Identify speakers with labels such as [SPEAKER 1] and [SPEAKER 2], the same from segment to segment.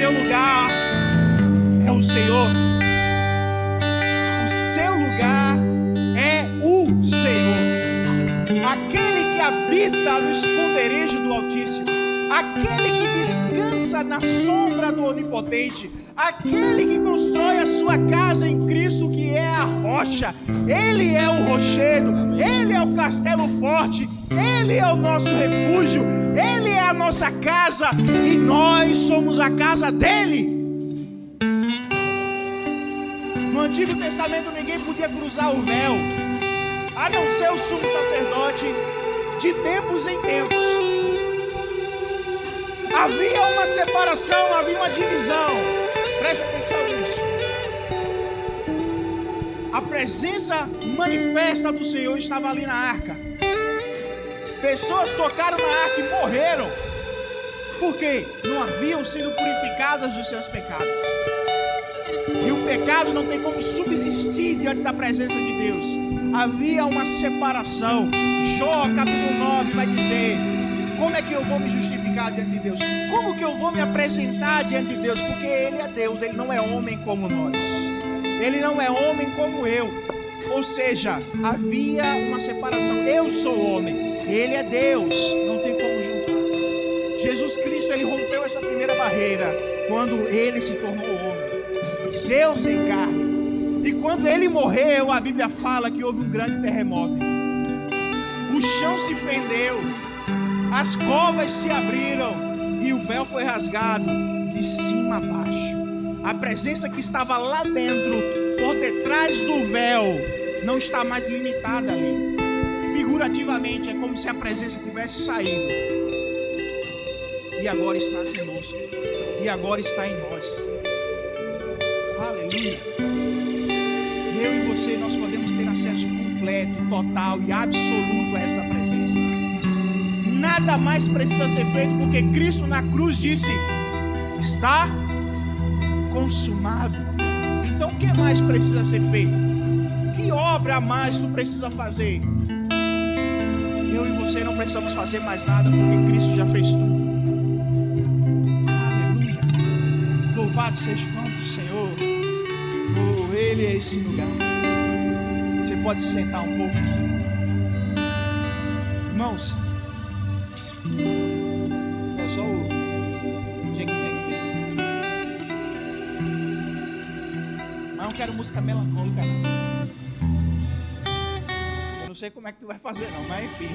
[SPEAKER 1] seu lugar é o Senhor. O seu lugar é o Senhor. Aquele que habita no esconderijo do Altíssimo, aquele que descansa na sombra do Onipotente, aquele que constrói a sua casa em Cristo, que é a rocha. Ele é o rochedo, Ele é o castelo forte, Ele é o nosso refúgio, Ele é a nossa casa e nós somos a casa dEle. No Antigo Testamento ninguém podia cruzar o véu, a não ser o sumo sacerdote. De tempos em tempos havia uma separação, havia uma divisão. Preste atenção nisso. A presença manifesta do Senhor estava ali na arca. Pessoas tocaram na arca e morreram, porque não haviam sido purificadas dos seus pecados. E o pecado não tem como subsistir diante da presença de Deus. Havia uma separação. Jó capítulo 9 vai dizer: como é que eu vou me justificar diante de Deus? Como que eu vou me apresentar diante de Deus? Porque Ele é Deus, Ele não é homem como nós. Ele não é homem como eu. Ou seja, havia uma separação. Eu sou homem, Ele é Deus, não tem como juntar. Jesus Cristo, Ele rompeu essa primeira barreira quando Ele se tornou homem, Deus em carne. E quando Ele morreu, a Bíblia fala que houve um grande terremoto. O chão se fendeu, as covas se abriram e o véu foi rasgado de cima a baixo. A presença que estava lá dentro, por detrás do véu, não está mais limitada ali. Figurativamente, é como se a presença tivesse saído e agora está conosco, e agora está em nós. Aleluia. Eu e você, nós podemos ter acesso completo, total e absoluto a essa presença. Nada mais precisa ser feito, porque Cristo na cruz disse: está consumado. Então o que mais precisa ser feito? Que obra a mais tu precisa fazer? Eu e você não precisamos fazer mais nada, porque Cristo já fez tudo. Aleluia. Louvado seja o nome do Senhor. Oh, Ele é esse lugar. Você pode se sentar um pouco. Irmãos, é só o mas não quero música melancólica não. Eu não sei como é que tu vai fazer não, mas enfim.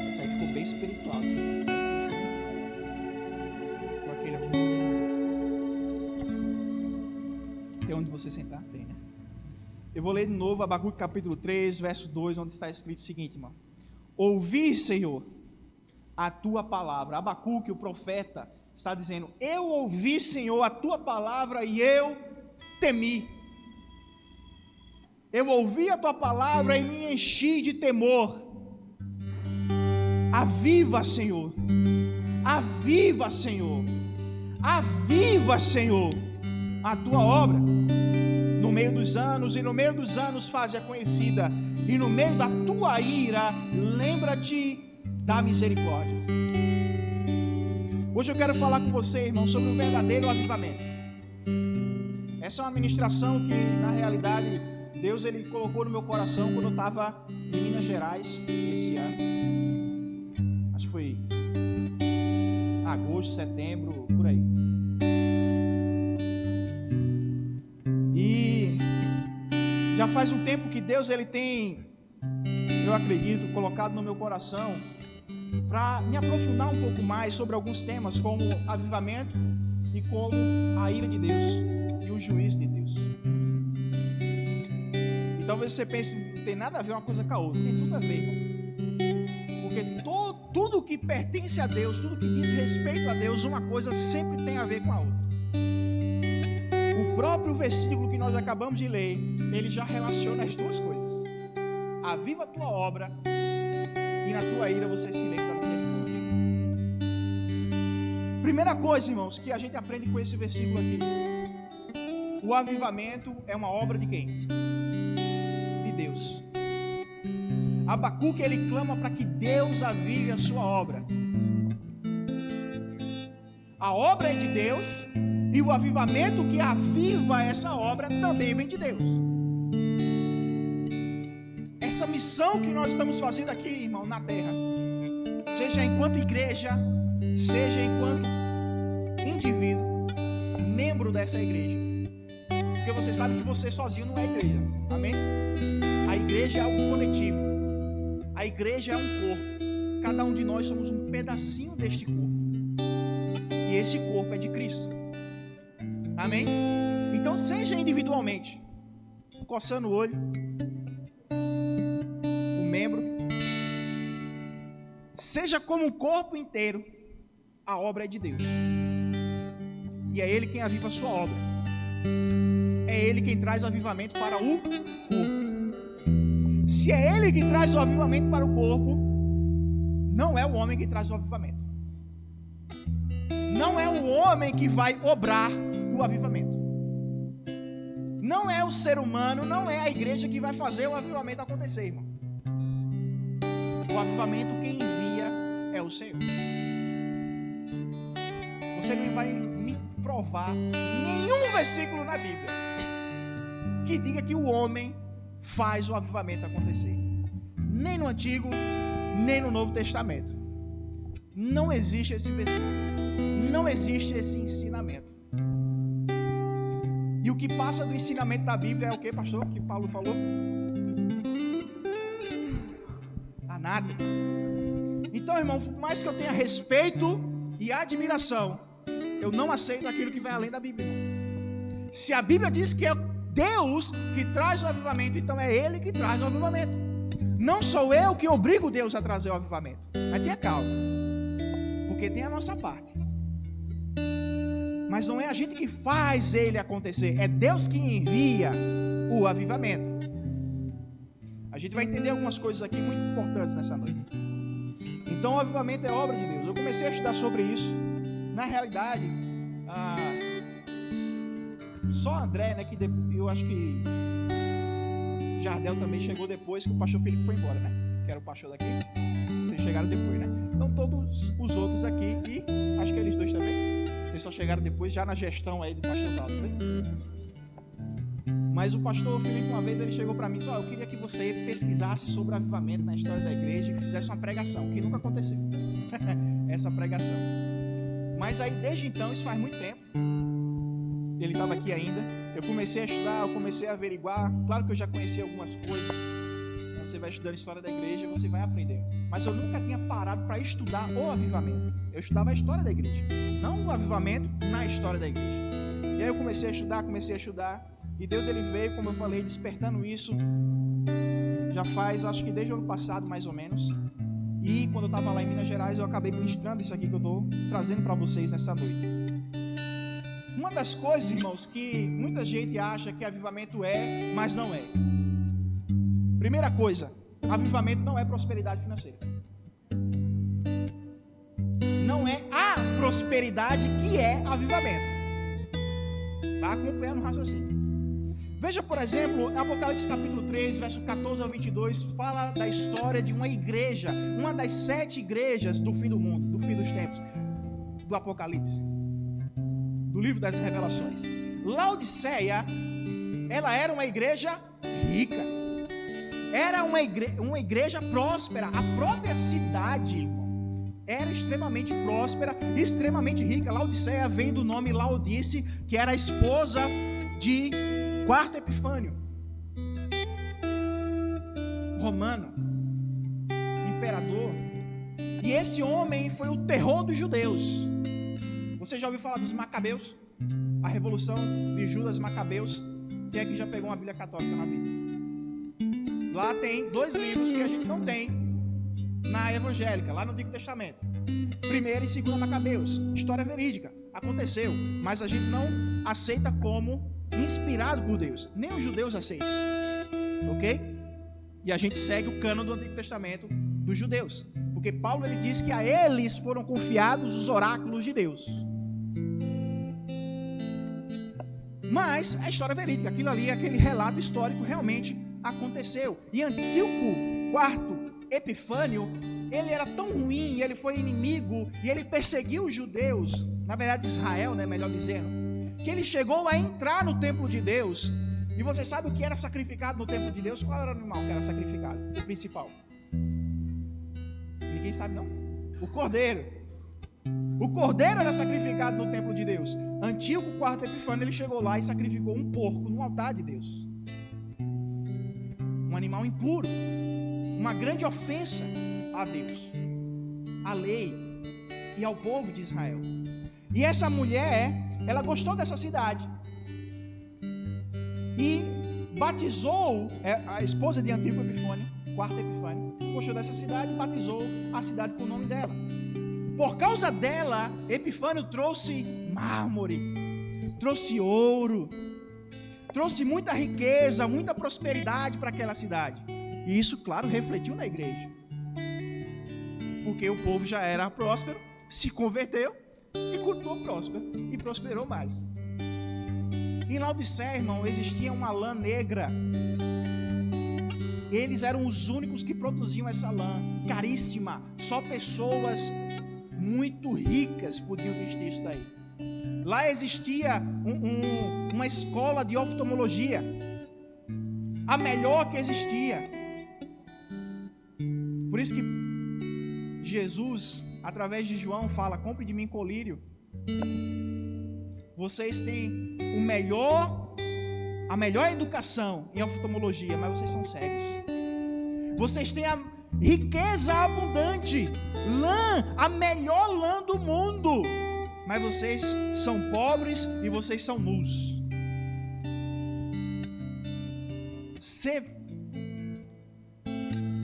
[SPEAKER 1] Essa aí ficou bem espiritual. Ficou aquele... Tem onde você sentar? Tem, né? Eu vou ler de novo Abacuque capítulo 3, verso 2, onde está escrito o seguinte, irmão: ouvi, Senhor, a tua palavra. Abacuque, o profeta, está dizendo: eu ouvi, Senhor, a tua palavra e eu temi. Eu ouvi a tua palavra e me enchi de temor. Aviva, Senhor. Aviva, Senhor. Aviva, Senhor, a tua obra no meio dos anos, e no meio dos anos faze-a conhecida, e no meio da tua ira lembra-te da misericórdia. Hoje eu quero falar com você, irmão, sobre o verdadeiro avivamento. Essa é uma ministração que, na realidade, Deus ele colocou no meu coração quando eu estava em Minas Gerais esse ano. Acho que foi agosto, setembro, por aí. E já faz um tempo que Deus ele tem, eu acredito, colocado no meu coração para me aprofundar um pouco mais sobre alguns temas, como avivamento e como a ira de Deus e o juízo de Deus. E talvez você pense, não tem nada a ver uma coisa com a outra. Tem tudo a ver, irmão. Porque tudo que pertence a Deus, tudo que diz respeito a Deus, uma coisa sempre tem a ver com a outra. O próprio versículo que nós acabamos de ler, ele já relaciona as duas coisas. Aviva a tua obra, e na tua ira você se lembra da misericórdia. Primeira coisa, irmãos, que a gente aprende com esse versículo aqui: o avivamento é uma obra de quem? De Deus. Abacuque, ele clama para que Deus avive a sua obra. A obra é de Deus, e o avivamento que aviva essa obra também vem de Deus. Essa missão que nós estamos fazendo aqui, irmão, na terra, seja enquanto igreja, seja enquanto indivíduo, membro dessa igreja, porque você sabe que você sozinho não é igreja, amém? A igreja é um coletivo, a igreja é um corpo, cada um de nós somos um pedacinho deste corpo, e esse corpo é de Cristo, amém? Então seja individualmente, coçando o olho, o membro, seja como um corpo inteiro, a obra é de Deus, e é Ele quem aviva a sua obra, é Ele quem traz o avivamento para o corpo. Se é Ele que traz o avivamento para o corpo, não é o homem que traz o avivamento, não é o homem que vai obrar o avivamento, não é o ser humano, não é a igreja que vai fazer o avivamento acontecer, irmão. O avivamento quem envia é o Senhor. Você não vai me provar nenhum versículo na Bíblia que diga que o homem faz o avivamento acontecer, nem no Antigo, nem no Novo Testamento. Não existe esse versículo, não existe esse ensinamento. E o que passa do ensinamento da Bíblia é o que, pastor? Que Paulo falou? A nada. Então, irmão, por mais que eu tenha respeito e admiração, eu não aceito aquilo que vai além da Bíblia. Se a Bíblia diz que é Deus que traz o avivamento, então é Ele que traz o avivamento. Não sou eu que obrigo Deus a trazer o avivamento. Mas tenha calma, porque tem a nossa parte. Mas não é a gente que faz ele acontecer, é Deus que envia o avivamento. A gente vai entender algumas coisas aqui muito importantes nessa noite. Então o avivamento é obra de Deus. Eu comecei a estudar sobre isso. Na realidade, só André, né, que eu acho que Jardel também chegou depois que o pastor Felipe foi embora, né? Que era o pastor daqui. Vocês chegaram depois, né? Então todos os outros aqui, e acho que eles dois também, vocês só chegaram depois, já na gestão aí do pastor Valdo, né? Mas o pastor Felipe, uma vez, ele chegou para mim e disse: eu queria que você pesquisasse sobre avivamento na história da igreja e fizesse uma pregação, que nunca aconteceu. Essa pregação. Mas aí, desde então, isso faz muito tempo, ele estava aqui ainda, eu comecei a estudar, eu comecei a averiguar. Claro que eu já conhecia algumas coisas. Você vai estudando a história da igreja, você vai aprender. Mas eu nunca tinha parado para estudar o avivamento. Eu estudava a história da igreja, não o avivamento na história da igreja. E aí eu comecei a estudar, e Deus, ele veio, como eu falei, despertando isso. Já faz, acho que desde o ano passado, mais ou menos. E quando eu estava lá em Minas Gerais, eu acabei ministrando isso aqui que eu estou trazendo para vocês nessa noite. Uma das coisas, irmãos, que muita gente acha que avivamento é, mas não é. Primeira coisa, avivamento não é prosperidade financeira. Não é a prosperidade que é avivamento. Está acompanhando o raciocínio. Veja, por exemplo, Apocalipse capítulo 3, verso 14 ao 22, fala da história de uma igreja, uma das 7 igrejas do fim do mundo, do fim dos tempos, do Apocalipse, do livro das Revelações. Laodiceia, ela era uma igreja rica, era uma igreja próspera. A própria cidade, irmão, era extremamente próspera, extremamente rica. Laodiceia vem do nome Laodice, que era a esposa de Quarto Epifânio, romano, imperador. E esse homem foi o terror dos judeus. Você já ouviu falar dos Macabeus? A revolução de Judas Macabeus. Quem é que já pegou uma Bíblia católica na vida? Lá tem 2 livros que a gente não tem na evangélica, lá no Antigo Testamento. 1ª e 2ª Macabeus, história verídica, aconteceu, mas a gente não aceita como inspirado por Deus, nem os judeus aceitam, ok? E a gente segue o cânon do Antigo Testamento dos judeus, porque Paulo, ele diz que a eles foram confiados os oráculos de Deus. Mas a história verídica, aquilo ali, aquele relato histórico realmente aconteceu. E Antíoco IV Epifânio, ele era tão ruim, ele foi inimigo, e ele perseguiu os judeus, na verdade Israel, né, melhor dizendo, que ele chegou a entrar no templo de Deus. E você sabe o que era sacrificado no templo de Deus? Qual era o animal que era sacrificado? O principal. Ninguém sabe não. O cordeiro. O cordeiro era sacrificado no templo de Deus. Antíoco IV Epifânio, ele chegou lá e sacrificou um porco no altar de Deus. Um animal impuro. Uma grande ofensa a Deus, à lei e ao povo de Israel. E essa mulher, ela gostou dessa cidade e batizou, a esposa de Antíoco Epifânio, IV Epifânio, gostou dessa cidade e batizou a cidade com o nome dela. Por causa dela, Epifânio trouxe mármore, trouxe ouro, trouxe muita riqueza, muita prosperidade para aquela cidade. E isso, claro, refletiu na igreja. Porque o povo já era próspero, se converteu e continuou próspero e prosperou mais. Em Laodiceia, irmão, existia uma lã negra. Eles eram os únicos que produziam essa lã, caríssima. Só pessoas muito ricas podiam vestir isso daí. Lá existia uma escola de oftalmologia, a melhor que existia. Por isso que Jesus, através de João, fala: compre de mim colírio. Vocês têm a melhor educação em oftalmologia, mas vocês são cegos. Vocês têm a riqueza abundante, lã, a melhor lã do mundo, mas vocês são pobres e vocês são nus. Ser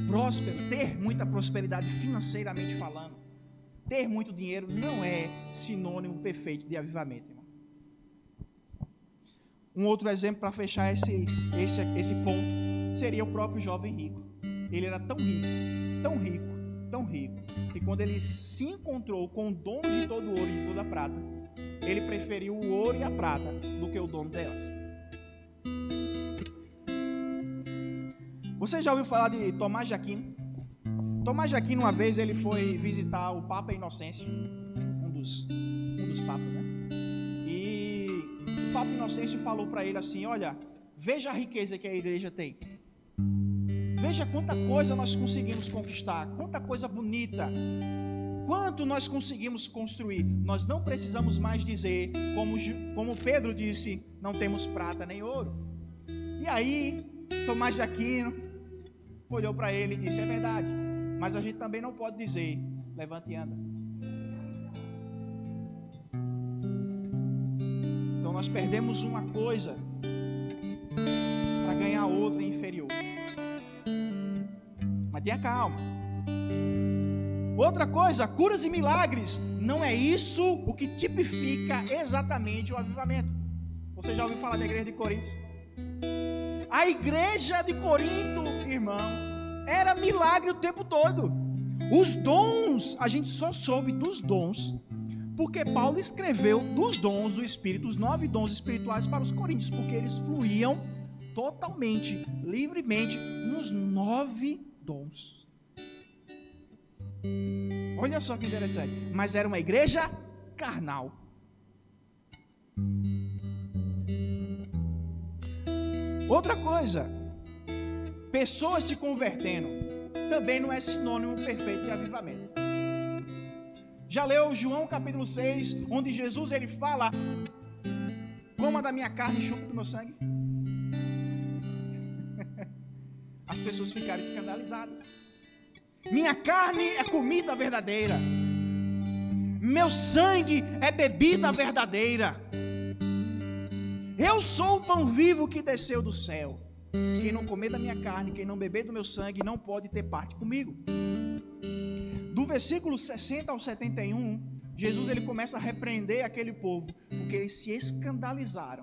[SPEAKER 1] próspero, ter muita prosperidade financeiramente falando, ter muito dinheiro não é sinônimo perfeito de avivamento, irmão. Um outro exemplo para fechar esse ponto seria o próprio jovem rico. Ele era tão rico, tão rico, tão rico, que quando ele se encontrou com o dono de todo o ouro e de toda a prata, ele preferiu o ouro e a prata do que o dono delas. Você já ouviu falar de Tomás de Aquino? Tomás de Aquino, uma vez, ele foi visitar o Papa Inocêncio, um dos papas, né? E o Papa Inocêncio falou para ele assim: olha, veja a riqueza que a igreja tem. Veja quanta coisa nós conseguimos conquistar, quanta coisa bonita, quanto nós conseguimos construir. Nós não precisamos mais dizer, como Pedro disse, não temos prata nem ouro. E aí, Tomás de Aquino olhou para ele e disse: é verdade, mas a gente também não pode dizer, levante e anda. Então nós perdemos uma coisa para ganhar outra inferior. Mas tenha calma. Outra coisa, curas e milagres, não é isso o que tipifica exatamente o avivamento. Você já ouviu falar da igreja de Corinto? A igreja de Corinto, irmão, era milagre o tempo todo. Os dons, a gente só soube dos dons porque Paulo escreveu dos dons do Espírito, os 9 dons espirituais para os coríntios, porque eles fluíam totalmente, livremente nos 9 dons. Olha só que interessante. Mas era uma igreja carnal. Outra coisa, pessoas se convertendo também não é sinônimo perfeito de avivamento. Já leu João capítulo 6, onde Jesus ele fala: coma da minha carne e chupe do meu sangue? As pessoas ficaram escandalizadas. Minha carne é comida verdadeira, meu sangue é bebida verdadeira. Eu sou o pão vivo que desceu do céu. Quem não comer da minha carne, quem não beber do meu sangue, não pode ter parte comigo. Do versículo 60 ao 71, Jesus ele começa a repreender aquele povo, porque eles se escandalizaram.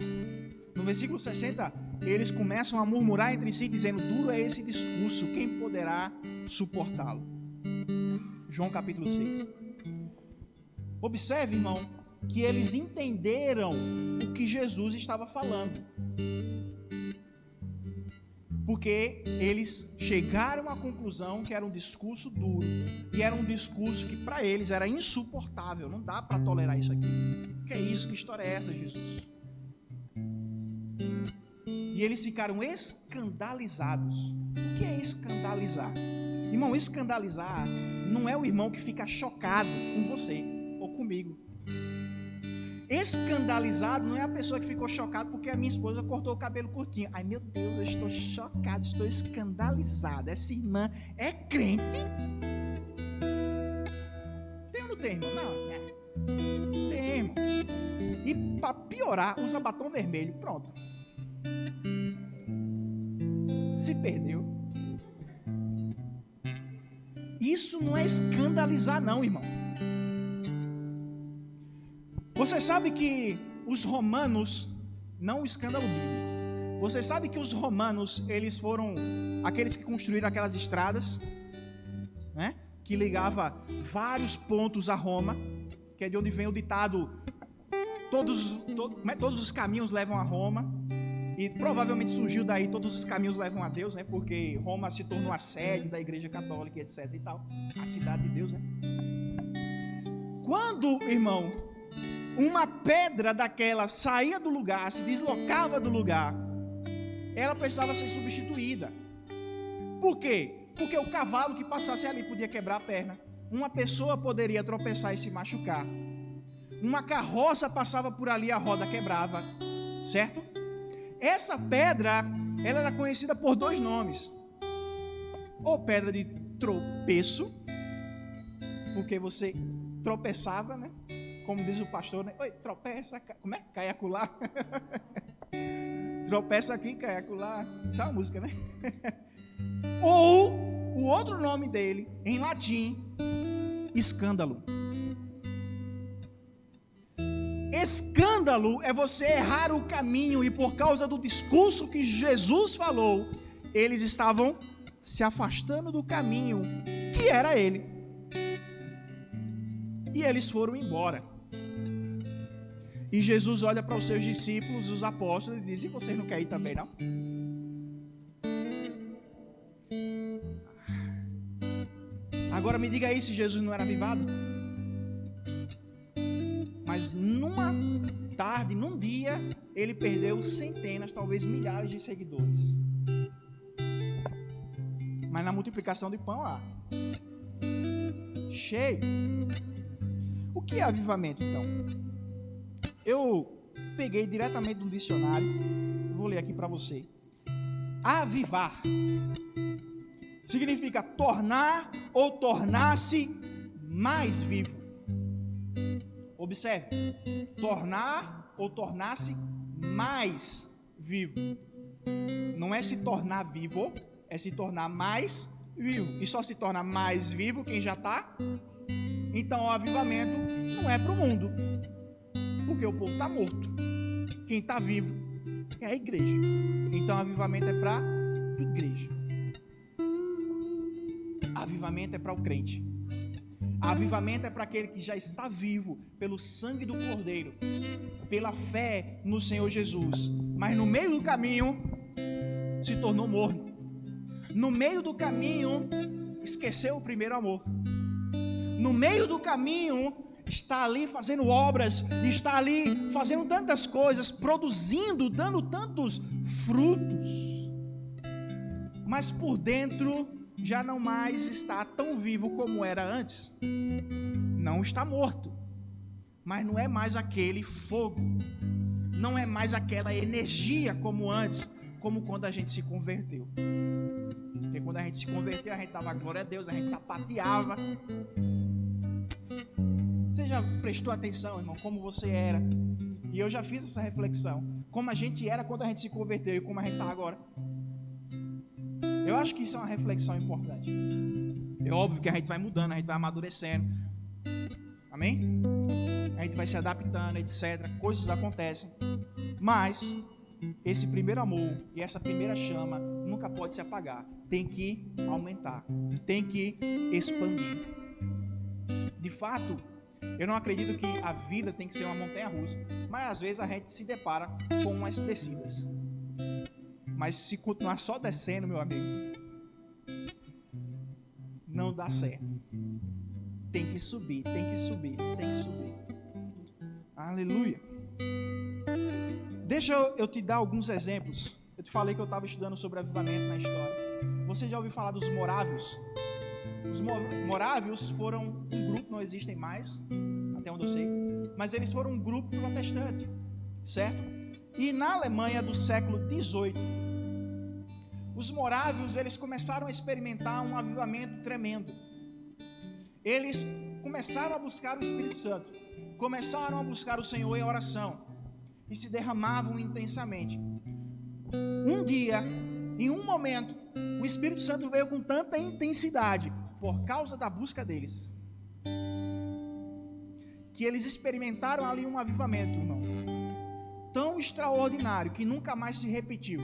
[SPEAKER 1] No versículo 60, eles começam a murmurar entre si, dizendo: duro é esse discurso, quem poderá suportá-lo? João capítulo 6. Observe, irmão, que eles entenderam o que Jesus estava falando. Porque eles chegaram à conclusão que era um discurso duro e era um discurso que para eles era insuportável. Não dá para tolerar isso aqui. Que é isso? Que história é essa, Jesus? E eles ficaram escandalizados. O que é escandalizar? Irmão, escandalizar não é o irmão que fica chocado com você ou comigo. Escandalizado não é a pessoa que ficou chocada porque a minha esposa cortou o cabelo curtinho. Ai, meu Deus, eu estou chocado, estou escandalizado. Essa irmã é crente? Tem ou não tem, irmão? Não, tem, irmão. E para piorar, usa batom vermelho. Pronto. Se perdeu. Isso não é escandalizar, não, irmão. Você sabe que os romanos, não o escândalo bíblico, você sabe que os romanos, eles foram aqueles que construíram aquelas estradas, né, que ligava vários pontos a Roma, que é de onde vem o ditado, todos os caminhos levam a Roma, e provavelmente surgiu daí, todos os caminhos levam a Deus, né, porque Roma se tornou a sede da igreja católica, etc e tal, a cidade de Deus, né. Quando, irmão, uma pedra daquela saía do lugar, se deslocava do lugar, ela precisava ser substituída. Por quê? Porque o cavalo que passasse ali podia quebrar a perna, uma pessoa poderia tropeçar e se machucar, uma carroça passava por ali, a roda quebrava, certo? Essa pedra, ela era conhecida por dois nomes: ou pedra de tropeço, porque você tropeçava, né? Como diz o pastor, né? Oi, tropeça, como é? Cai acolá. Tropeça aqui, cai acolá. Isso é uma música, né? Ou o outro nome dele, em latim, escândalo. Escândalo é você errar o caminho e por causa do discurso que Jesus falou, eles estavam se afastando do caminho que era ele. E eles foram embora. E Jesus olha para os seus discípulos, os apóstolos, e diz: e vocês não querem ir também, não? Agora me diga aí se Jesus não era avivado. Mas numa tarde, num dia, ele perdeu centenas, talvez milhares de seguidores. Mas na multiplicação de pão, cheio. O que é avivamento, então? Eu peguei diretamente do dicionário, vou ler aqui para você. Avivar significa tornar ou tornar-se mais vivo. Observe, tornar ou tornar-se mais vivo. Não é se tornar vivo, é se tornar mais vivo. E só se torna mais vivo quem já está. Então o avivamento não é para o mundo, porque o povo está morto. Quem está vivo é a igreja. Então avivamento é para a igreja. Avivamento é para o crente. Avivamento é para aquele que já está vivo pelo sangue do Cordeiro, pela fé no Senhor Jesus, mas no meio do caminho se tornou morno. No meio do caminho esqueceu o primeiro amor. No meio do caminho está ali fazendo obras, está ali fazendo tantas coisas, produzindo, dando tantos frutos, mas por dentro já não mais está tão vivo como era antes. Não está morto, mas não é mais aquele fogo, não é mais aquela energia como antes, como quando a gente se converteu. Porque quando a gente se converteu, a gente dava glória a Deus, a gente sapateava. Você já prestou atenção, irmão, como você era? E eu já fiz essa reflexão, como a gente era quando a gente se converteu e como a gente está agora. Eu acho que isso é uma reflexão importante. É óbvio que a gente vai mudando, a gente vai amadurecendo. Amém? A gente vai se adaptando, etc. Coisas acontecem. Mas esse primeiro amor e essa primeira chama nunca pode se apagar. Tem que aumentar. Tem que expandir. De fato, eu não acredito que a vida tem que ser uma montanha-russa. Mas às vezes a gente se depara com umas descidas. Mas se continuar só descendo, meu amigo, não dá certo. Tem que subir, tem que subir, tem que subir. Aleluia. Deixa eu te dar alguns exemplos. Eu te falei que eu estava estudando sobre avivamento na história. Você já ouviu falar dos morávios? Os morávios foram um grupo, não existem mais, até onde eu sei, mas eles foram um grupo protestante, certo? E na Alemanha do século XVIII, os morávios, eles começaram a experimentar um avivamento tremendo. Eles começaram a buscar o Espírito Santo, começaram a buscar o Senhor em oração e se derramavam intensamente. Um dia, em um momento, o Espírito Santo veio com tanta intensidade por causa da busca deles, que eles experimentaram ali um avivamento, irmão, tão extraordinário que nunca mais se repetiu.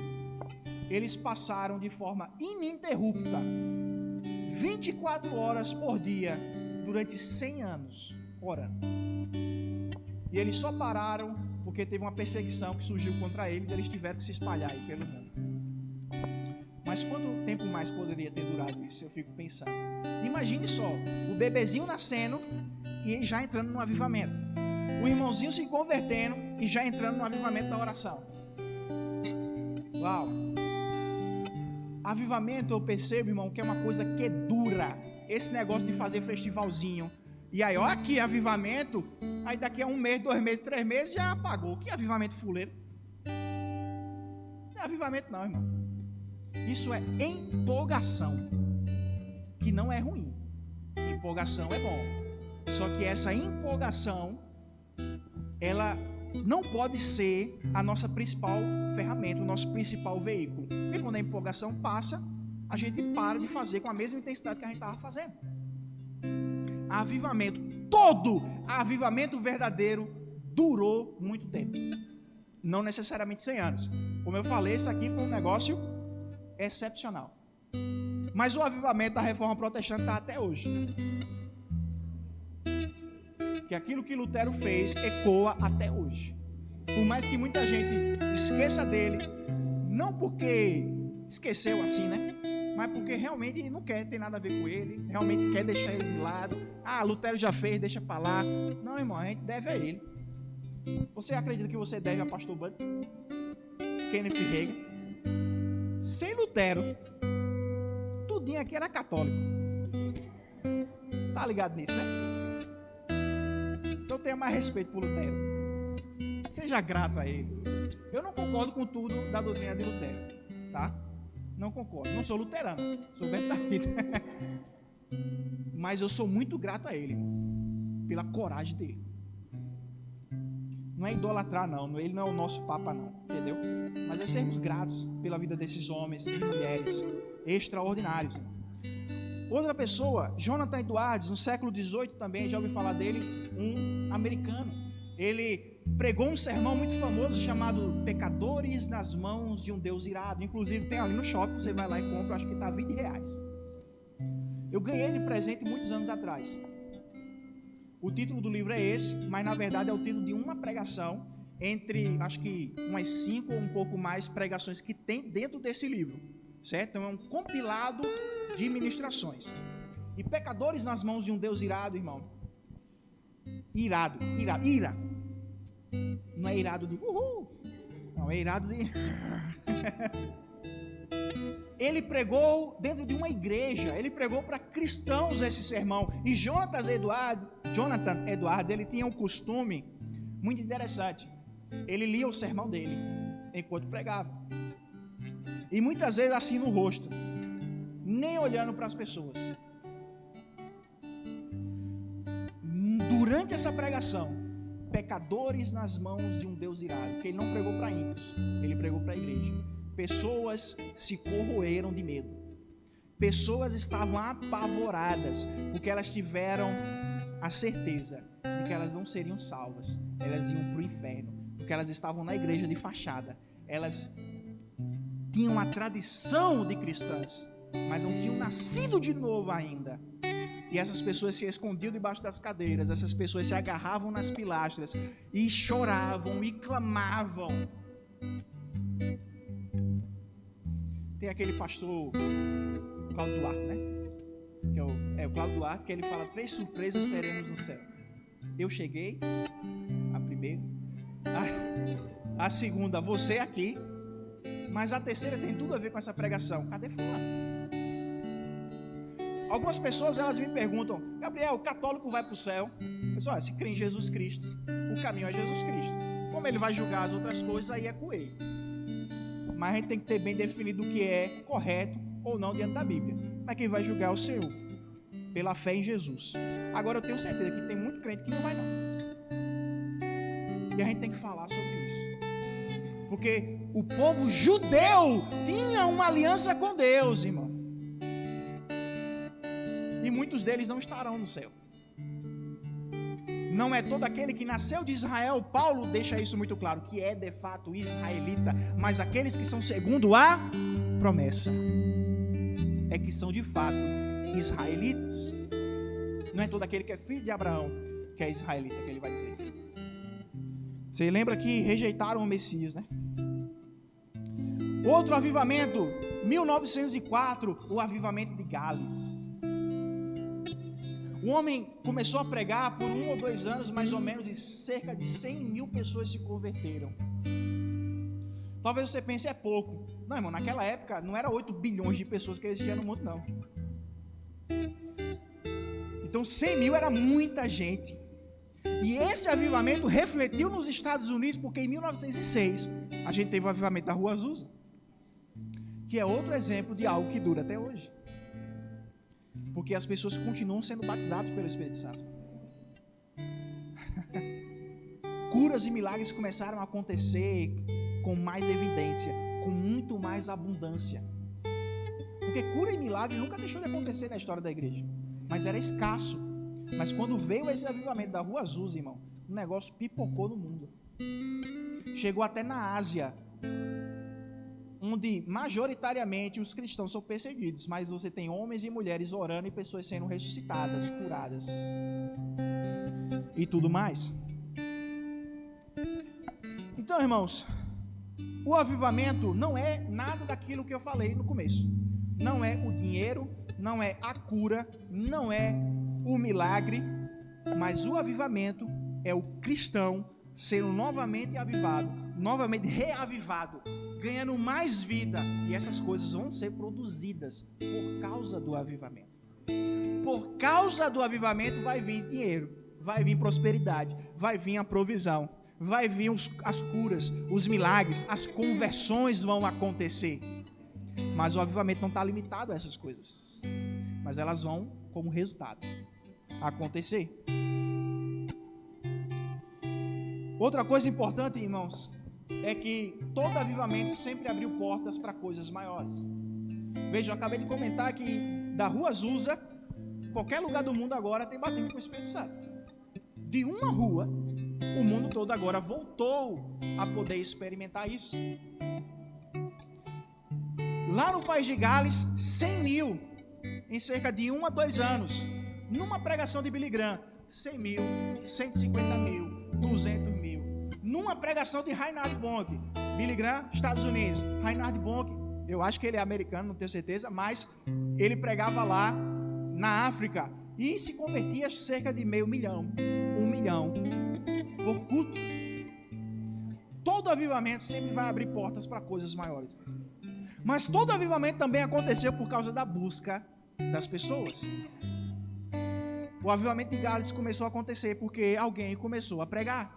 [SPEAKER 1] Eles passaram de forma ininterrupta 24 horas por dia durante 100 anos orando. E eles só pararam porque teve uma perseguição que surgiu contra eles. Eles tiveram que se espalhar aí pelo mundo. Mas quanto tempo mais poderia ter durado isso? Eu fico pensando. Imagine só, o bebezinho nascendo e já entrando no avivamento, o irmãozinho se convertendo e já entrando no avivamento da oração. Uau! Avivamento, eu percebo, irmão, que é uma coisa que dura. Esse negócio de fazer festivalzinho, e aí, ó, aqui avivamento, aí daqui a 1 mês, 2 meses, 3 meses já apagou. Que avivamento fuleiro? Isso não é avivamento não, irmão. Isso é empolgação, que não é ruim. Empolgação é bom. Só que essa empolgação, ela não pode ser a nossa principal ferramenta, o nosso principal veículo. Porque quando a empolgação passa, a gente para de fazer com a mesma intensidade que a gente estava fazendo. Avivamento, todo avivamento verdadeiro durou muito tempo. Não necessariamente 100 anos. Como eu falei, isso aqui foi um negócio excepcional. Mas o avivamento da reforma protestante está até hoje. Que aquilo que Lutero fez ecoa até hoje. Por mais que muita gente esqueça dele, não porque esqueceu assim, né? Mas porque realmente não quer ter nada a ver com ele, realmente quer deixar ele de lado. Ah, Lutero já fez, deixa para lá. Não, irmão, a gente deve a ele. Você acredita que você deve a pastor Bud? Kenneth Hagin? Sem Lutero, tudinho aqui era católico. Tá ligado nisso, né? Então tenha mais respeito por Lutero. Seja grato a ele. Eu não concordo com tudo da doutrina de Lutero, tá? Não concordo. Não sou luterano, sou betaíta. Mas eu sou muito grato a ele, pela coragem dele. Não é idolatrar, não. Ele não é o nosso papa, não. Entendeu? Mas é sermos gratos pela vida desses homens e mulheres extraordinários. Outra pessoa, Jonathan Edwards, no século XVIII também, já ouvi falar dele, um americano. Ele pregou um sermão muito famoso chamado Pecadores nas Mãos de um Deus Irado. Inclusive tem ali no shopping, você vai lá e compra, acho que está R$20. Eu ganhei de presente muitos anos atrás. O título do livro é esse, mas na verdade é o título de uma pregação entre, acho que umas 5 ou um pouco mais pregações que tem dentro desse livro, certo? Então é um compilado de ministrações. E Pecadores nas Mãos de um Deus Irado, irmão. Irado, ira. Não é irado de uhul. Não, é irado de... Ele pregou dentro de uma igreja. Ele pregou para cristãos esse sermão. E Jonathan Edwards, ele tinha um costume muito interessante. Ele lia o sermão dele enquanto pregava. E muitas vezes assim no rosto, nem olhando para as pessoas. Durante essa pregação, pecadores nas mãos de um Deus irado, porque ele não pregou para ímpios, ele pregou para a igreja. Pessoas se corroeram de medo. Pessoas estavam apavoradas, porque elas tiveram a certeza de que elas não seriam salvas. Elas iam para o inferno, porque elas estavam na igreja de fachada. Elas tinham a tradição de cristãs, mas não tinham nascido de novo ainda. E essas pessoas se escondiam debaixo das cadeiras, essas pessoas se agarravam nas pilastras e choravam e clamavam. Tem aquele pastor Cláudio Duarte, né? Que é o Cláudio Duarte, que ele fala: 3 surpresas teremos no céu. Eu cheguei, a primeira. A segunda, você aqui. Mas a terceira tem tudo a ver com essa pregação. Cadê fulano? Algumas pessoas, elas me perguntam: Gabriel, o católico vai para o céu? Pessoal, se crê em Jesus Cristo, o caminho é Jesus Cristo. Como ele vai julgar as outras coisas, aí é com ele. Mas a gente tem que ter bem definido o que é correto ou não diante da Bíblia. Mas quem vai julgar é o Senhor, pela fé em Jesus. Agora eu tenho certeza que tem muito crente que não vai não. E a gente tem que falar sobre isso. Porque o povo judeu tinha uma aliança com Deus, irmão. E muitos deles não estarão no céu. Não é todo aquele que nasceu de Israel. Paulo deixa isso muito claro, que é de fato israelita. Mas aqueles que são segundo a promessa é que são de fato israelitas. Não é todo aquele que é filho de Abraão que é israelita, que ele vai dizer. Você lembra que rejeitaram o Messias, né? Outro avivamento, 1904, o avivamento de Gales. O homem começou a pregar por 1 ou 2 anos, mais ou menos, e cerca de 100 mil pessoas se converteram. Talvez você pense, é pouco. Não, irmão, naquela época não era 8 bilhões de pessoas que existiam no mundo, não. Então 100 mil era muita gente. E esse avivamento refletiu nos Estados Unidos, porque em 1906 a gente teve o avivamento da Rua Azusa, que é outro exemplo de algo que dura até hoje. Porque as pessoas continuam sendo batizadas pelo Espírito Santo. Curas e milagres começaram a acontecer com mais evidência, com muito mais abundância. Porque cura e milagre nunca deixou de acontecer na história da igreja, mas era escasso. Mas quando veio esse avivamento da Rua Azusa, irmão, o negócio pipocou no mundo. Chegou até na Ásia, onde majoritariamente os cristãos são perseguidos, mas você tem homens e mulheres orando e pessoas sendo ressuscitadas, curadas e tudo mais. Então, irmãos, o avivamento não é nada daquilo que eu falei no começo. Não é o dinheiro, não é a cura, não é o milagre, mas o avivamento é o cristão sendo novamente avivado, novamente reavivado, ganhando mais vida, e essas coisas vão ser produzidas por causa do avivamento. Por causa do avivamento vai vir dinheiro, vai vir prosperidade, vai vir a provisão, vai vir as curas, os milagres, as conversões vão acontecer. Mas o avivamento não está limitado a essas coisas, mas elas vão, como resultado, acontecer. Outra coisa importante, irmãos, é que todo avivamento sempre abriu portas para coisas maiores. Veja, eu acabei de comentar que da Rua Azusa, qualquer lugar do mundo agora tem batismo com o Espírito Santo. De uma rua, o mundo todo agora voltou a poder experimentar isso. Lá no País de Gales, 100 mil, em cerca de 1 a 2 anos, numa pregação de Billy Graham, 100 mil, 150 mil, 200 mil. Numa pregação de Reinhard Bonk, Billy Graham, Estados Unidos. Reinhard Bonk, eu acho que ele é americano, não tenho certeza, mas ele pregava lá na África e se convertia cerca de 500 mil, 1 milhão por culto. Todo avivamento sempre vai abrir portas para coisas maiores. Mas todo avivamento também aconteceu por causa da busca das pessoas. O avivamento de Gales começou a acontecer porque alguém começou a pregar.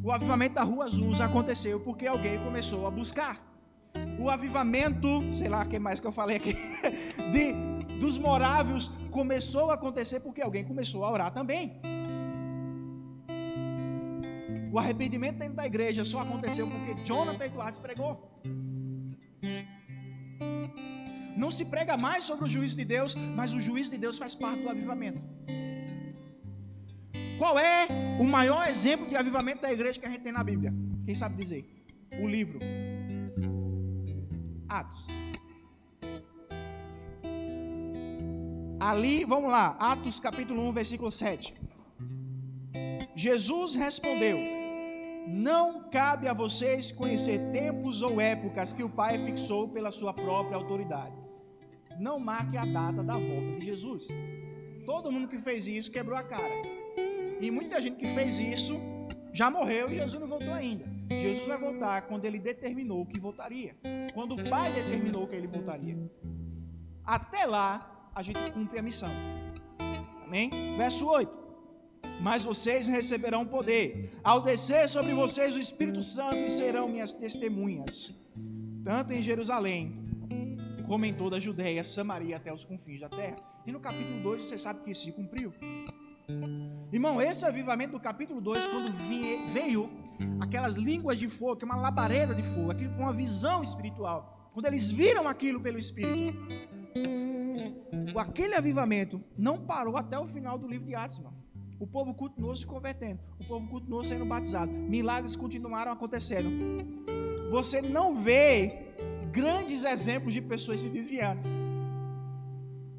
[SPEAKER 1] O avivamento da Rua Azusa aconteceu porque alguém começou a buscar. O avivamento, sei lá o que mais que eu falei aqui, dos morávios começou a acontecer porque alguém começou a orar também. O arrependimento dentro da igreja só aconteceu porque Jonathan Edwards pregou. Não se prega mais sobre o juízo de Deus, mas o juízo de Deus faz parte do avivamento. Qual é o maior exemplo de avivamento da igreja que a gente tem na Bíblia? Quem sabe dizer? O livro Atos. Ali, vamos lá, Atos capítulo 1, versículo 7. Jesus respondeu: Não cabe a vocês conhecer tempos ou épocas que o Pai fixou pela sua própria autoridade. Não marque a data da volta de Jesus. Todo mundo que fez isso quebrou a cara. E muita gente que fez isso já morreu e Jesus não voltou ainda. Jesus vai voltar quando ele determinou que voltaria. Quando o Pai determinou que ele voltaria. Até lá, a gente cumpre a missão. Amém? Verso 8. Mas vocês receberão poder ao descer sobre vocês o Espírito Santo e serão minhas testemunhas, tanto em Jerusalém, como em toda a Judeia, Samaria, até os confins da terra. E no capítulo 2, você sabe que isso se cumpriu. Irmão, esse avivamento do capítulo 2, quando veio aquelas línguas de fogo, que é uma labareda de fogo, aquilo com uma visão espiritual, quando eles viram aquilo pelo Espírito, aquele avivamento não parou até o final do livro de Atos, irmão. O povo continuou se convertendo, o povo continuou sendo batizado, milagres continuaram acontecendo. Você não vê grandes exemplos de pessoas se desviando.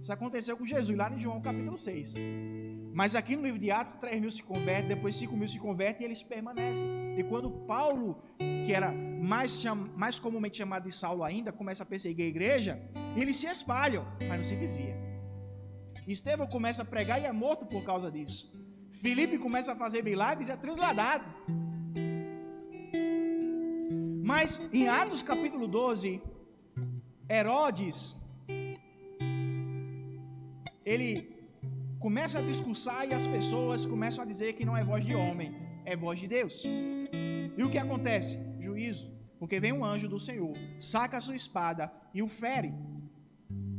[SPEAKER 1] Isso aconteceu com Jesus lá em João capítulo 6. Mas aqui no livro de Atos, 3.000 se convertem, depois 5.000 se convertem e eles permanecem. E quando Paulo, que era mais comumente chamado de Saulo ainda, começa a perseguir a igreja, eles se espalham, mas não se desviam. Estevão começa a pregar e é morto por causa disso. Filipe começa a fazer milagres e é transladado. Mas em Atos capítulo 12, Herodes, ele começa a discursar e as pessoas começam a dizer que não é voz de homem, é voz de Deus. E o que acontece? Juízo, porque vem um anjo do Senhor, saca a sua espada e o fere.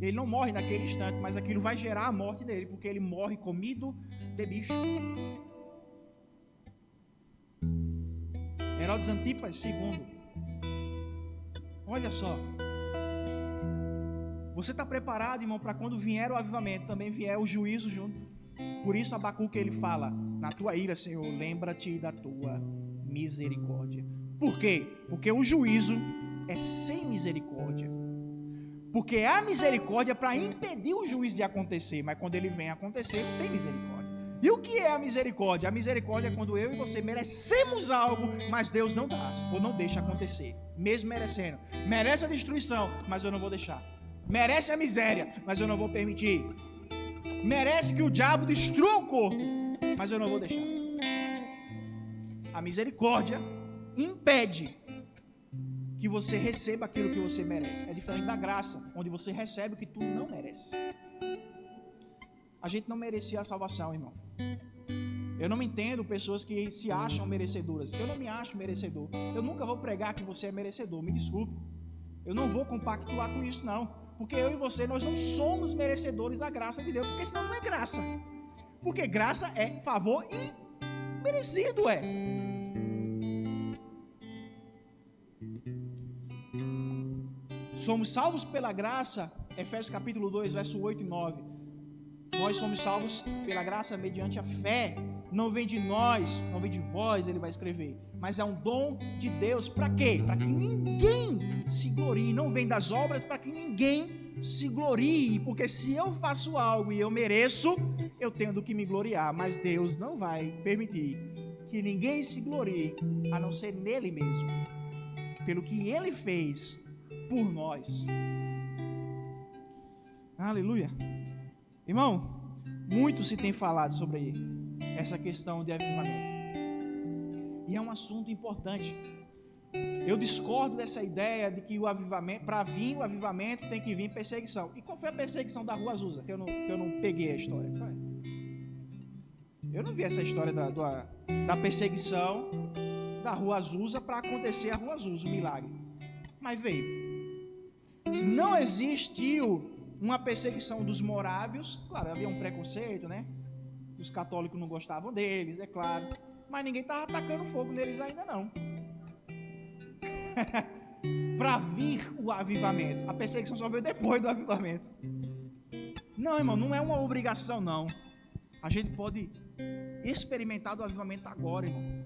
[SPEAKER 1] Ele não morre naquele instante, mas aquilo vai gerar a morte dele, porque ele morre comido de bicho. Herodes Antipas II. Olha só. Você está preparado, irmão, para quando vier o avivamento, também vier o juízo junto. Por isso Abacuque ele fala: na tua ira, Senhor, lembra-te da tua misericórdia. Por quê? Porque o juízo é sem misericórdia. Porque há misericórdia para impedir o juízo de acontecer, mas quando ele vem acontecer, não tem misericórdia. E o que é a misericórdia? A misericórdia é quando eu e você merecemos algo, mas Deus não dá, ou não deixa acontecer, mesmo merecendo. Merece a destruição, mas eu não vou deixar. Merece a miséria, mas eu não vou permitir. Merece que o diabo destrua o corpo, mas eu não vou deixar. A misericórdia impede que você receba aquilo que você merece. É diferente da graça, onde você recebe o que tu não merece. A gente não merecia a salvação, irmão. Eu não me entendo pessoas que se acham merecedoras. Eu não me acho merecedor. Eu nunca vou pregar que você é merecedor, me desculpe. Eu não vou compactuar com isso, não. Porque eu e você, nós não somos merecedores da graça de Deus, porque senão não é graça. Porque graça é favor e merecido é. Somos salvos pela graça, Efésios capítulo 2, verso 8 e 9. Nós somos salvos pela graça mediante a fé. Não vem de nós, não vem de vós, ele vai escrever. Mas é um dom de Deus. Para quê? Para que ninguém se glorie. Não vem das obras para que ninguém se glorie. Porque se eu faço algo e eu mereço, eu tenho do que me gloriar. Mas Deus não vai permitir que ninguém se glorie, a não ser nele mesmo. Pelo que ele fez por nós. Aleluia. Irmão, muito se tem falado sobre essa questão de avivamento. E é um assunto importante. Eu discordo dessa ideia de que o avivamento, para vir o avivamento, tem que vir perseguição. E qual foi a perseguição da Rua Azusa? Que eu não peguei a história. Eu não vi essa história da perseguição da Rua Azusa para acontecer a Rua Azusa, o milagre. Mas veio. Não existiu uma perseguição dos morávios. Claro, havia um preconceito, né? Os católicos não gostavam deles, é claro. Mas ninguém estava atacando fogo neles ainda não. Para vir o avivamento. A perseguição só veio depois do avivamento. Não, irmão, não é uma obrigação, não. A gente pode experimentar do avivamento agora, irmão.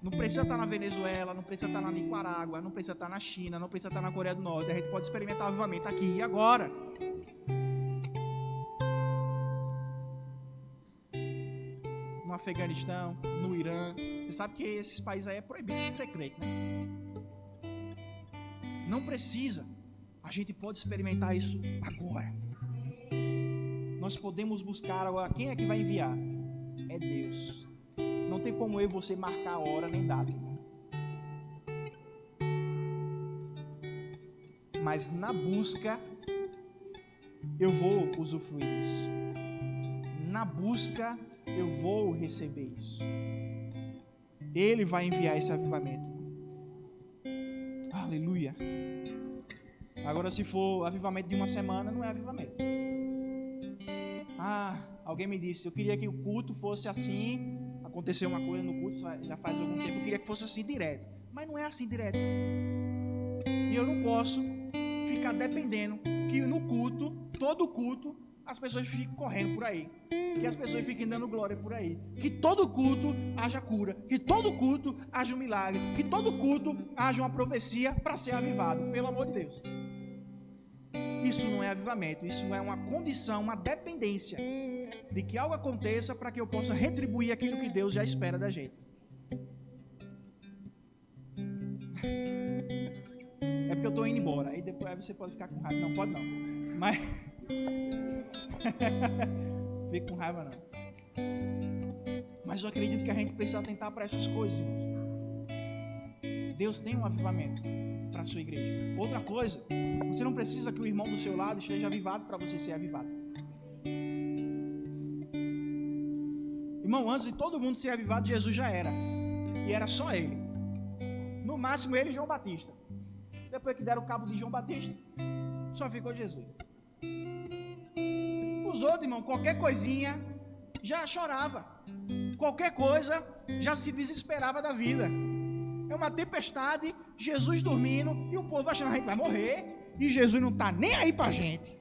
[SPEAKER 1] Não precisa estar na Venezuela, não precisa estar na Nicarágua, não precisa estar na China, não precisa estar na Coreia do Norte. A gente pode experimentar o avivamento aqui e agora. Afeganistão, no Irã. Você sabe que esses países aí é proibido de ser crente, né? Não precisa. A gente pode experimentar isso agora. Nós podemos buscar agora. Quem é que vai enviar? É Deus. Não tem como eu e você marcar a hora nem data, irmão. Mas na busca, eu vou usufruir disso. Na busca, eu vou receber isso. Ele vai enviar esse avivamento. Aleluia. Agora, se for avivamento de uma semana, não é avivamento. Alguém me disse, eu queria que o culto fosse assim. Aconteceu uma coisa no culto, já faz algum tempo, eu queria que fosse assim direto. Mas não é assim direto. E eu não posso ficar dependendo que no culto, todo culto, as pessoas fiquem correndo por aí. Que as pessoas fiquem dando glória por aí. Que todo culto haja cura. Que todo culto haja um milagre. Que todo culto haja uma profecia para ser avivado. Pelo amor de Deus. Isso não é avivamento. Isso é uma condição, uma dependência de que algo aconteça para que eu possa retribuir aquilo que Deus já espera da gente. É porque eu estou indo embora. Aí depois você pode ficar com raiva. Não, pode não. Mas fique com raiva não. Mas eu acredito que a gente precisa atentar para essas coisas, irmãos. Deus tem um avivamento para a sua igreja. Outra coisa, você não precisa que o irmão do seu lado esteja avivado para você ser avivado. Irmão, antes de todo mundo ser avivado, Jesus já era. E era só ele. No máximo ele e João Batista. Depois que deram o cabo de João Batista, só ficou Jesus. Os outros, irmão, qualquer coisinha já chorava. Qualquer coisa já se desesperava da vida. É uma tempestade, Jesus dormindo e o povo achando que a gente vai morrer e Jesus não está nem aí pra gente.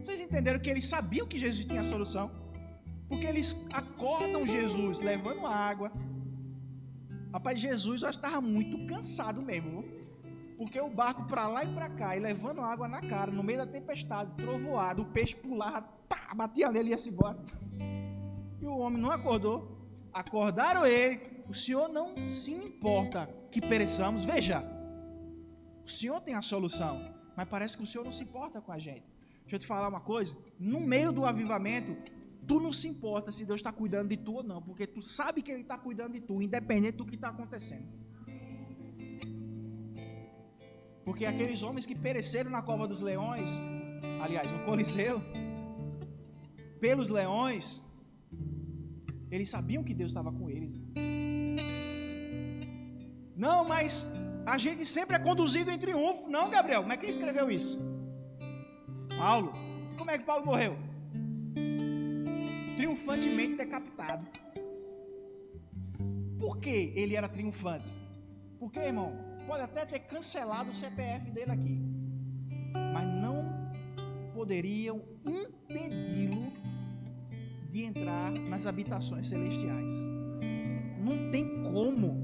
[SPEAKER 1] Vocês entenderam que eles sabiam que Jesus tinha a solução? Porque eles acordam Jesus levando água. Rapaz, Jesus eu acho que estava muito cansado mesmo, porque o barco para lá e para cá, e levando água na cara, no meio da tempestade, trovoado, o peixe pulava, pá, batia nele e ia-se embora. E o homem não acordou. Acordaram ele. O Senhor não se importa que pereçamos. Veja, o Senhor tem a solução, mas parece que o Senhor não se importa com a gente. Deixa eu te falar uma coisa. No meio do avivamento, tu não se importa se Deus está cuidando de tu ou não, porque tu sabe que Ele está cuidando de tu, independente do que está acontecendo. Porque aqueles homens que pereceram na cova dos leões, aliás, no Coliseu, pelos leões, eles sabiam que Deus estava com eles. Não, mas a gente sempre é conduzido em triunfo. Não, Gabriel, mas quem escreveu isso? Paulo. Como é que Paulo morreu? Triunfantemente decapitado. Por que ele era triunfante? Porque, irmão, pode até ter cancelado o CPF dele aqui, mas não poderiam impedi-lo de entrar nas habitações celestiais. Não tem como.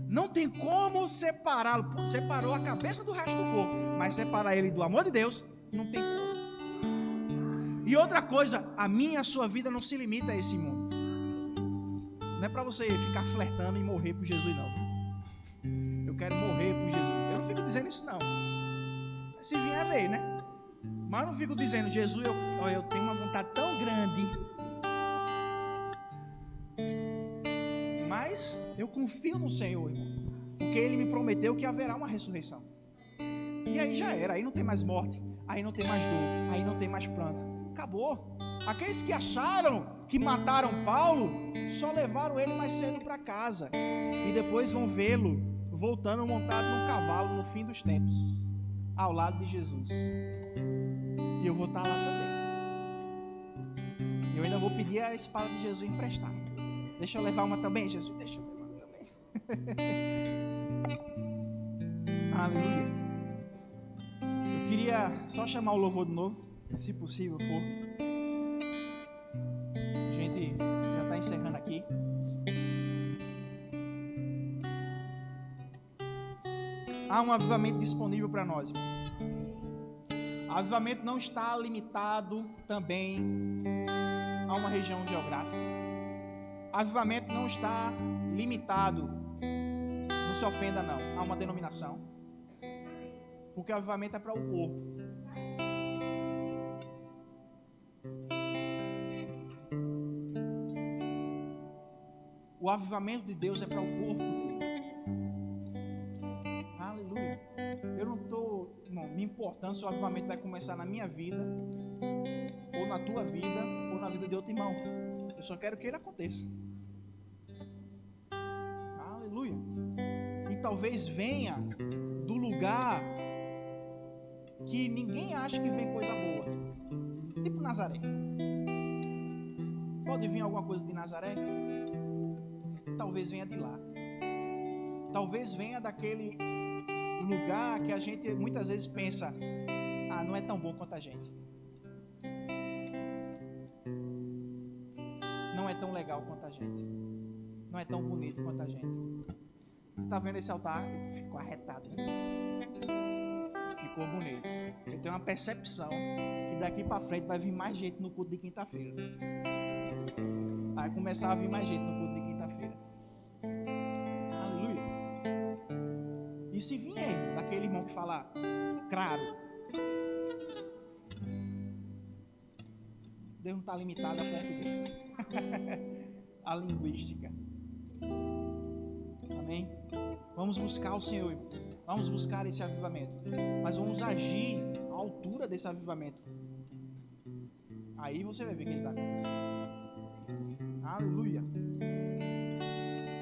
[SPEAKER 1] Não tem como separá-lo. Separou a cabeça do resto do corpo, mas separar ele do amor de Deus, não tem como. E outra coisa, a minha e a sua vida não se limita a esse mundo. Não é para você ficar flertando e morrer por Jesus, não. Eu quero morrer por Jesus. Eu não fico dizendo isso, não. Se vier, veio, né? Mas eu não fico dizendo, Jesus, eu tenho uma vontade tão grande. Mas eu confio no Senhor, irmão. Porque Ele me prometeu que haverá uma ressurreição. E aí já era. Aí não tem mais morte. Aí não tem mais dor. Aí não tem mais pranto. Acabou. Aqueles que acharam que mataram Paulo, só levaram ele mais cedo para casa. E depois vão vê-lo voltando montado num cavalo no fim dos tempos, ao lado de Jesus. E eu vou estar lá também. Eu ainda vou pedir a espada de Jesus emprestada. Deixa eu levar uma também, Jesus. Deixa eu levar uma também. Aleluia. Eu queria só chamar o louvor de novo, se possível for. A gente já está encerrando aqui. Há um avivamento disponível para nós, irmão. Avivamento não está limitado também a uma região geográfica. Avivamento não está limitado, não se ofenda não, a uma denominação. Porque o avivamento é para o corpo. O avivamento de Deus é para o corpo dele. Aleluia. Eu não estou me importando se o avivamento vai começar na minha vida, ou na tua vida, ou na vida de outro irmão. Eu só quero que ele aconteça. Aleluia. E talvez venha do lugar que ninguém acha que vem coisa boa. Tipo Nazaré. Pode vir alguma coisa de Nazaré? Talvez venha de lá. Talvez venha daquele lugar que a gente muitas vezes pensa: ah, não é tão bom quanto a gente. Não é tão legal quanto a gente. Não é tão bonito quanto a gente. Você está vendo esse altar? Ele ficou arretado, né? Ficou bonito. Eu tenho uma percepção que daqui para frente vai vir mais gente no culto de quinta-feira. Vai começar a vir mais gente no culto de quinta-feira. Aleluia. E se vier daquele irmão que fala claro, Deus não está limitado a português. A linguística. Amém? Vamos buscar o Senhor. Vamos buscar esse avivamento. Mas vamos agir à altura desse avivamento. Aí você vai ver o que ele está acontecendo. Aleluia.